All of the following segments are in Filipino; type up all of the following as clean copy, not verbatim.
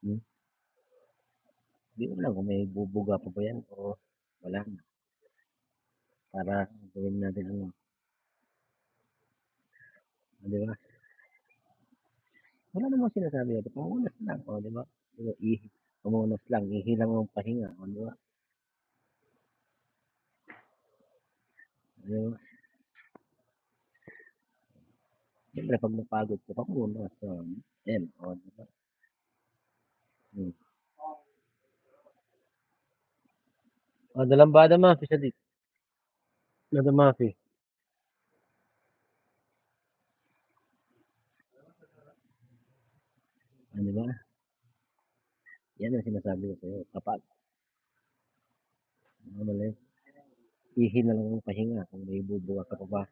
Hmm. Di ko alam kung may bubuga pa ba yan o wala na. Para gawin natin ano, di ba? Wala namang sinasabi natin, pamunas lang, o di ba? Pamunas lang, ihilang ang pahinga, o di ba? Di ba? Siyempre, pag napagod ka, pamunas, yan, o di ba? Hmm. O, dalambada mafi siya dito. Nada mafi. O, di ba? Yan ang sinasabi ko sa'yo. Kapag, ano lang, ihil na lang ang pahinga kung may bubuga ka pa ba.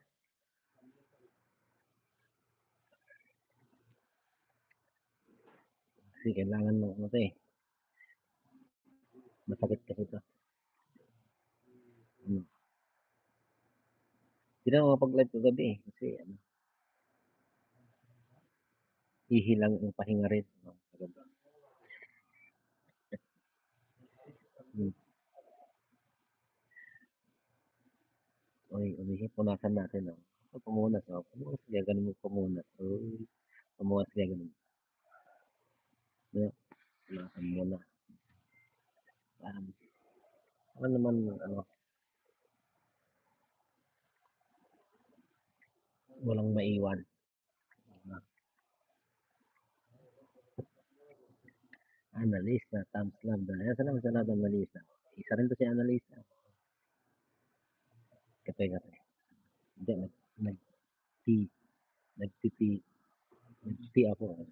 Kasi kailangan mo ano to eh. Masakit kasi ito. Hmm. Hindi na ako makapag-live kagabi eh. Kasi ano, ihilang ang pahinga rin. No? Kagabi. Hmm. Uy, punasan natin. No? So, pumunas. No? Pumunas kaya ganun mo pumunas. Uy, pumunas kaya ganun. Yeah. Punasan muna. Ano naman, ano, walang maiwan. Uh, Analista, Tom's Lab. Ayan, saan naman sa lahat analista? Isa rin to si analista. Kape. Hindi, nag-tea. Nag-tea. Nag-tea ako.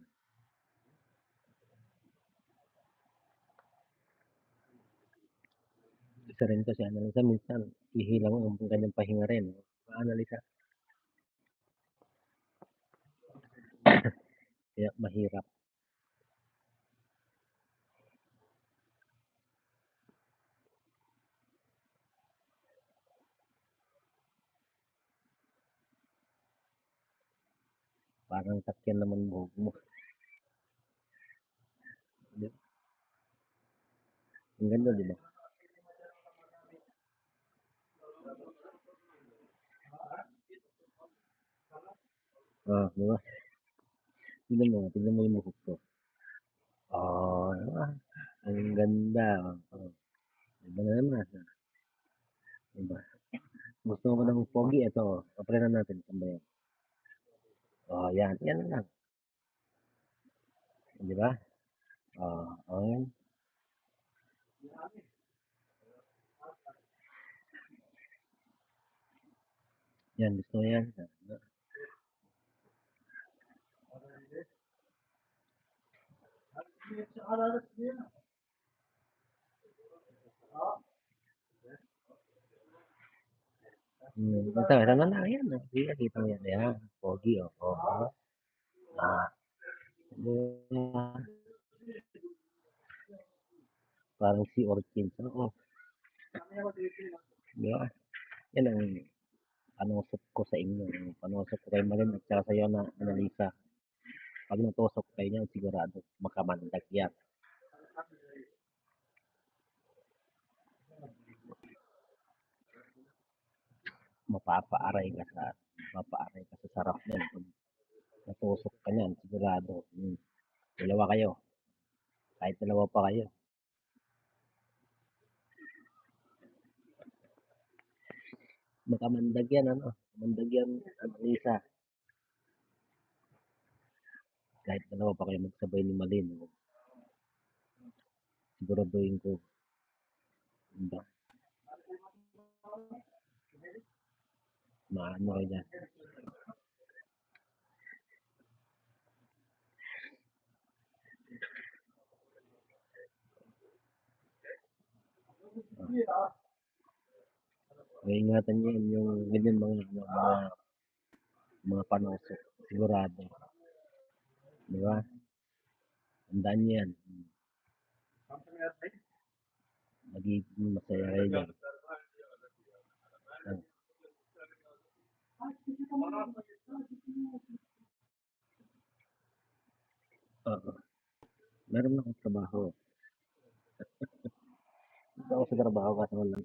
Isa rin kasi analisa. Minsan, ihilang ang kanyang pahinga rin. Analisa. Kaya mahirap. Parang sakyan naman buhok mo. Ang ganda, di ba? Di ba? Tignan mo yung buhok ko. Di ba? Ang ganda. Diba na naman? Diba? Gusto mo ng pogi? Ito, apply na natin. Saan ba yan? Yan. Yan lang. Di ba? Yan. Yan, gusto mo yan. Ito na yan. Kita mo yan. Yan. Pogi, Diba? Ah, diba? Parang si Orchid. Diba? Yan ang panusok ko sa inyo. Panusok ko kay Malin at saka sa'yo na analisa. Pag natusok kayo niyan, sigurado makamandag yan. Mapapaaray ka sa sarap niyan. Pag natusok ka niyan, sigurado. Dalawa kayo. Kahit dalawa pa kayo. Makamandag yan, ano? Mandag yan, analisa. Kahit dalawa pa kayo magsabay ni Malin. Siguraduhin ko. Diba? Maano kayo dyan. May ingatan nyo yun, yung ganyan mga panusok. Sigurado. Di ba? Tandaan nyo yan. Magiging masaya kayo dyan. Oo. Meron akong trabaho. Dito ako sa trabaho kaso walang